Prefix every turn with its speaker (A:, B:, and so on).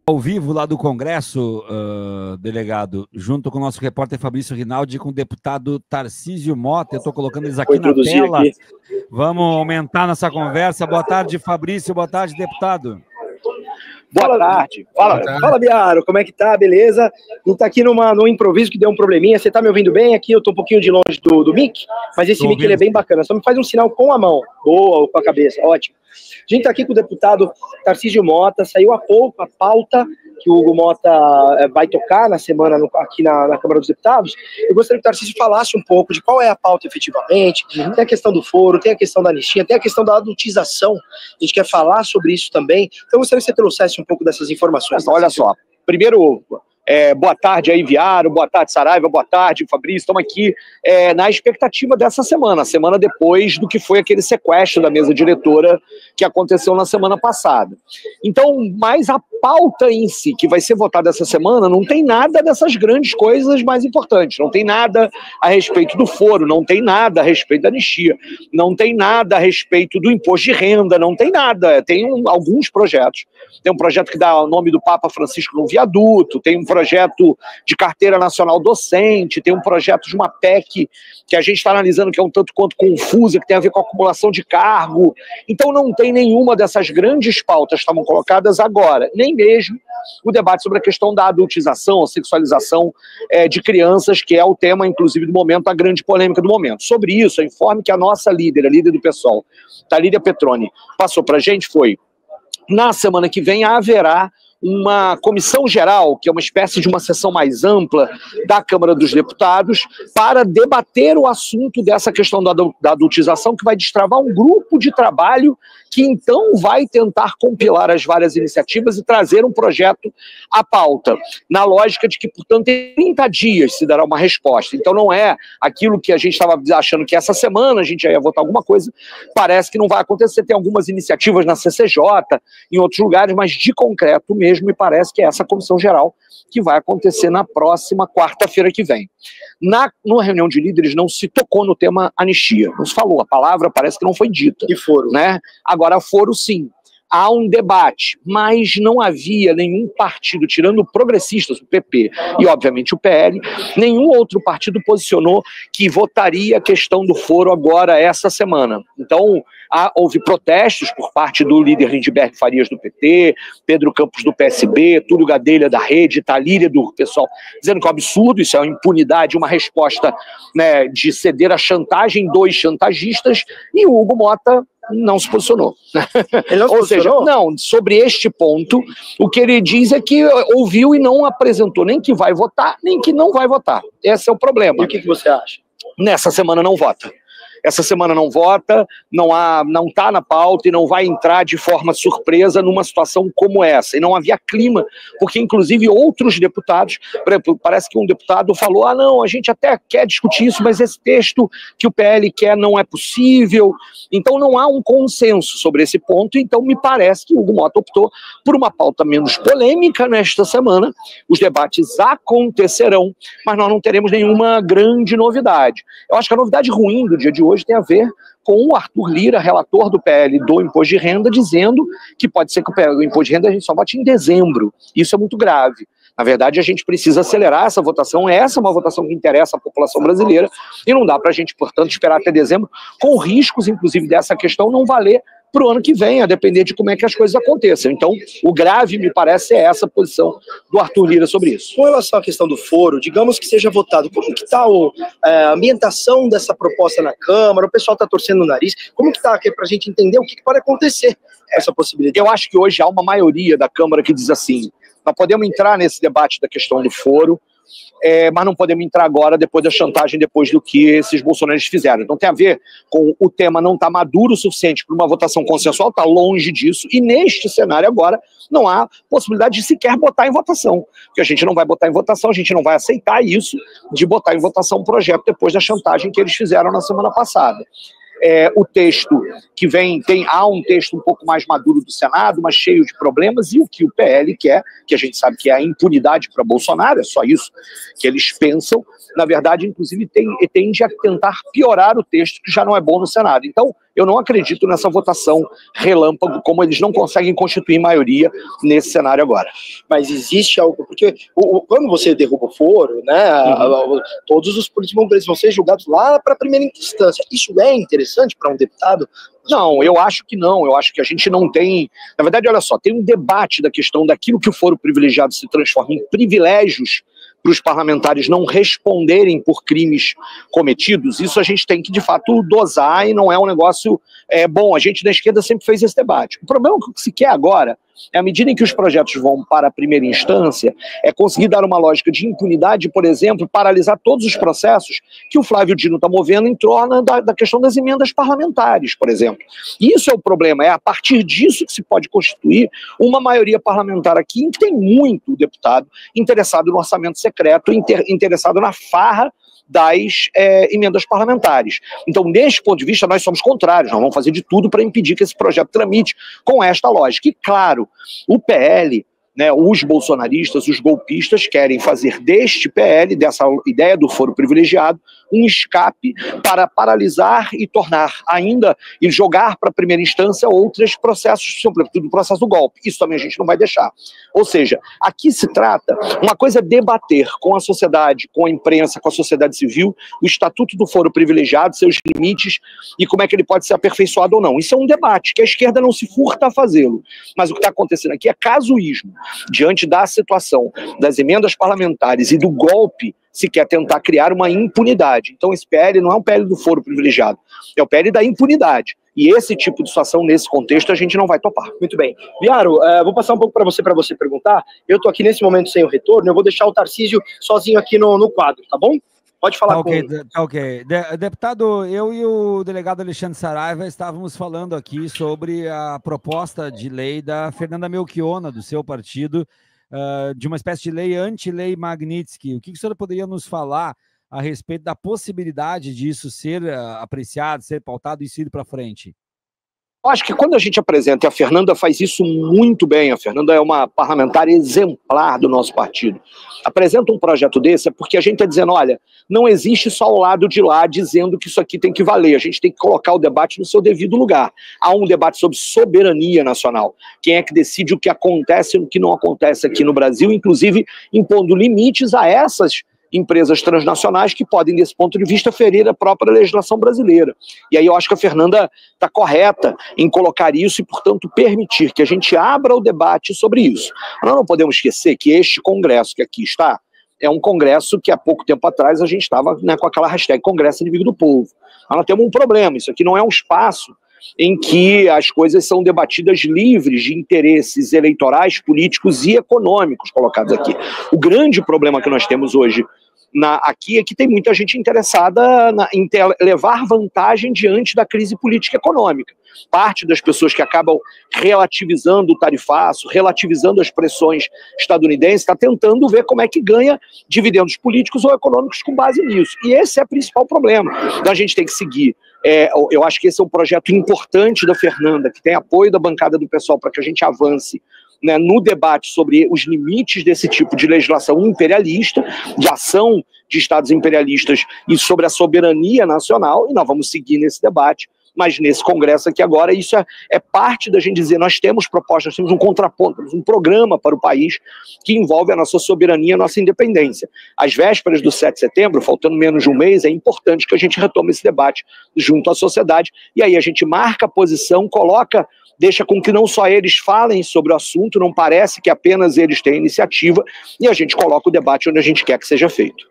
A: Ao vivo lá do Congresso, delegado, junto com o nosso repórter Fabrício Rinaldi e com o deputado Tarcísio Mota. Eu estou colocando eles aqui na tela. Aqui. Vamos aumentar nossa conversa. Boa tarde, Fabrício. Boa tarde, deputado.
B: Boa tarde. Fala, Biaro, como é que tá? Beleza? A gente tá aqui num improviso que deu um probleminha. Você tá me ouvindo bem? Aqui eu tô um pouquinho de longe do mic, mas esse mic ele é bem bacana. Só me faz um sinal com a mão. Boa, ou com a cabeça. Ótimo. A gente tá aqui com o deputado Tarcísio Mota. Saiu há pouco a pauta que o Hugo Mota vai tocar na semana aqui na Câmara dos Deputados. Eu gostaria que o Tarcísio falasse um pouco de qual é a pauta efetivamente. Tem a questão do foro, tem a questão da anistia, tem a questão da adultização. A gente quer falar sobre isso também. Então eu gostaria que você trouxesse um pouco dessas informações.
C: Olha só, primeiro, boa tarde aí, Viaro, boa tarde, Saraiva, boa tarde, Fabrício. Estamos aqui na expectativa dessa semana, semana depois do que foi aquele sequestro da mesa diretora que aconteceu na semana passada. Então, mas a pauta em si, que vai ser votada essa semana, não tem nada dessas grandes coisas mais importantes. Não tem nada a respeito do foro, não tem nada a respeito da anistia, não tem nada a respeito do imposto de renda, não tem nada. Tem alguns projetos. Tem um projeto que dá o nome do Papa Francisco no viaduto, tem um projeto de carteira nacional docente, tem um projeto de uma PEC que a gente está analisando que é um tanto quanto confusa, que tem a ver com a acumulação de cargo. Então não tem nenhuma dessas grandes pautas que estavam colocadas agora, nem mesmo o debate sobre a questão da adultização, a sexualização de crianças, que é o tema, inclusive, do momento, a grande polêmica do momento. Sobre isso, eu informo que a nossa líder, a líder do PSOL, Thalíria Petroni, passou para a gente, na semana que vem haverá uma comissão geral, que é uma espécie de uma sessão mais ampla da Câmara dos Deputados, para debater o assunto dessa questão da adultização, que vai destravar um grupo de trabalho que então vai tentar compilar as várias iniciativas e trazer um projeto à pauta, na lógica de que, portanto, em 30 dias se dará uma resposta. Então não é aquilo que a gente estava achando que essa semana a gente já ia votar alguma coisa, parece que não vai acontecer. Tem algumas iniciativas na CCJ, em outros lugares, mas de concreto mesmo, me parece que é essa comissão geral que vai acontecer na próxima quarta-feira que vem. Numa reunião de líderes não se tocou no tema anistia, não se falou, a palavra parece que não foi dita.
B: E foro,
C: né? Agora, foro sim. Há um debate, mas não havia nenhum partido, tirando progressistas, o PP e, obviamente, o PL, nenhum outro partido posicionou que votaria a questão do foro agora, essa semana. Então, houve protestos por parte do líder Lindbergh Farias do PT, Pedro Campos do PSB, Túlio Gadelha da Rede, Thalíria do pessoal, dizendo que é um absurdo, isso é uma impunidade, uma resposta, né, de ceder à chantagem dos chantagistas, e o Hugo Mota não se posicionou.
B: Ele não se posicionou?
C: Não, sobre este ponto, o que ele diz é que ouviu e não apresentou nem que vai votar, nem que não vai votar. Esse é o problema.
B: E o que você acha?
C: Nessa semana não vota. Essa semana não vota, não está na pauta e não vai entrar de forma surpresa numa situação como essa. E não havia clima, porque inclusive outros deputados, por exemplo, parece que um deputado falou, não, a gente até quer discutir isso, mas esse texto que o PL quer não é possível. Então não há um consenso sobre esse ponto, então me parece que o Hugo Mota optou por uma pauta menos polêmica nesta semana. Os debates acontecerão, mas nós não teremos nenhuma grande novidade. Eu acho que a novidade ruim do dia de hoje tem a ver com o Arthur Lira, relator do PL do Imposto de Renda, dizendo que pode ser que o Imposto de Renda a gente só vote em dezembro. Isso é muito grave. Na verdade, a gente precisa acelerar essa votação. Essa é uma votação que interessa a população brasileira e não dá para a gente, portanto, esperar até dezembro, com riscos, inclusive, dessa questão não valer para o ano que vem, a depender de como é que as coisas aconteçam. Então, o grave, me parece, é essa posição do Arthur Lira sobre isso.
B: Com relação à questão do foro, digamos que seja votado, como que está a ambientação dessa proposta na Câmara? O pessoal está torcendo o nariz. Como que está aqui para a gente entender o que pode acontecer com essa possibilidade?
C: Eu acho que hoje há uma maioria da Câmara que diz assim, nós podemos entrar nesse debate da questão do foro, mas não podemos entrar agora, depois da chantagem, depois do que esses bolsonaristas fizeram. Então tem a ver com o tema não estar maduro o suficiente para uma votação consensual, está longe disso, e neste cenário agora não há possibilidade de sequer botar em votação, porque a gente não vai botar em votação, a gente não vai aceitar isso de botar em votação um projeto depois da chantagem que eles fizeram na semana passada. O texto que vem, há um texto um pouco mais maduro do Senado, mas cheio de problemas, e o que o PL quer, que a gente sabe que é a impunidade para Bolsonaro, é só isso que eles pensam, na verdade, inclusive, tende a tentar piorar o texto, que já não é bom no Senado. Então, eu não acredito nessa votação relâmpago, como eles não conseguem constituir maioria nesse cenário agora.
B: Mas existe algo, porque quando você derruba o foro, né, todos os políticos vão ser julgados lá para a primeira instância. Isso é interessante para um deputado?
C: Não, eu acho que não. Eu acho que a gente não tem... Na verdade, olha só, tem um debate da questão daquilo que o foro privilegiado se transforma em privilégios para os parlamentares não responderem por crimes cometidos. Isso a gente tem que, de fato, dosar, e não é um negócio bom. A gente da esquerda sempre fez esse debate. O problema que se quer agora é, à medida em que os projetos vão para a primeira instância, é conseguir dar uma lógica de impunidade, por exemplo, paralisar todos os processos que o Flávio Dino está movendo em torno da questão das emendas parlamentares, por exemplo. E isso é o problema, é a partir disso que se pode constituir uma maioria parlamentar aqui, em que tem muito deputado interessado no orçamento secreto, interessado na farra das emendas parlamentares. Então, neste ponto de vista, nós somos contrários, nós vamos fazer de tudo para impedir que esse projeto tramite com esta lógica. E, claro, o PL, né, os bolsonaristas, os golpistas, querem fazer deste PL, dessa ideia do foro privilegiado, um escape para paralisar e tornar ainda, e jogar para a primeira instância outros processos, sobretudo o processo do golpe. Isso também a gente não vai deixar. Ou seja, aqui se trata, uma coisa é debater com a sociedade, com a imprensa, com a sociedade civil, o estatuto do foro privilegiado, seus limites e como é que ele pode ser aperfeiçoado ou não. Isso é um debate, que a esquerda não se furta a fazê-lo. Mas o que está acontecendo aqui é casuísmo. Diante da situação das emendas parlamentares e do golpe, se quer tentar criar uma impunidade. Então esse PL não é um PL do foro privilegiado, é o PL da impunidade. E esse tipo de situação, nesse contexto, a gente não vai topar.
B: Muito bem. Viaro, vou passar um pouco para você perguntar. Eu estou aqui nesse momento sem o retorno, eu vou deixar o Tarcísio sozinho aqui no quadro, tá bom? Pode falar com ele.
A: Tá ok. Deputado, eu e o delegado Alexandre Saraiva estávamos falando aqui sobre a proposta de lei da Fernanda Melchiona, do seu partido, de uma espécie de lei anti-lei Magnitsky. O que o senhor poderia nos falar a respeito da possibilidade disso ser apreciado, ser pautado e ir para frente?
C: Eu acho que quando a gente apresenta, e a Fernanda faz isso muito bem, a Fernanda é uma parlamentar exemplar do nosso partido, apresenta um projeto desse, é porque a gente está dizendo, olha, não existe só o lado de lá dizendo que isso aqui tem que valer, a gente tem que colocar o debate no seu devido lugar. Há um debate sobre soberania nacional, quem é que decide o que acontece e o que não acontece aqui no Brasil, inclusive impondo limites a essas empresas transnacionais que podem, desse ponto de vista, ferir a própria legislação brasileira. E aí eu acho que a Fernanda está correta em colocar isso e, portanto, permitir que a gente abra o debate sobre isso. Nós não podemos esquecer que este Congresso que aqui está é um Congresso que há pouco tempo atrás a gente estava, né, com aquela hashtag Congresso Inimigo do Povo. Nós temos um problema, isso aqui não é um espaço em que as coisas são debatidas livres de interesses eleitorais, políticos e econômicos colocados aqui. O grande problema que nós temos hoje aqui é que tem muita gente interessada em levar vantagem diante da crise política e econômica. Parte das pessoas que acabam relativizando o tarifaço, relativizando as pressões estadunidenses, está tentando ver como é que ganha dividendos políticos ou econômicos com base nisso. E esse é o principal problema. Então a gente tem que seguir. Eu acho que esse é um projeto importante da Fernanda, que tem apoio da bancada do pessoal para que a gente avance, né, no debate sobre os limites desse tipo de legislação imperialista, de ação de estados imperialistas e sobre a soberania nacional, e nós vamos seguir nesse debate, mas nesse Congresso aqui agora, isso é parte da gente dizer, nós temos propostas, nós temos um contraponto, temos um programa para o país que envolve a nossa soberania, a nossa independência. Às vésperas do 7 de setembro, faltando menos de um mês, é importante que a gente retome esse debate junto à sociedade, e aí a gente marca a posição, deixa com que não só eles falem sobre o assunto, não parece que apenas eles têm iniciativa, e a gente coloca o debate onde a gente quer que seja feito.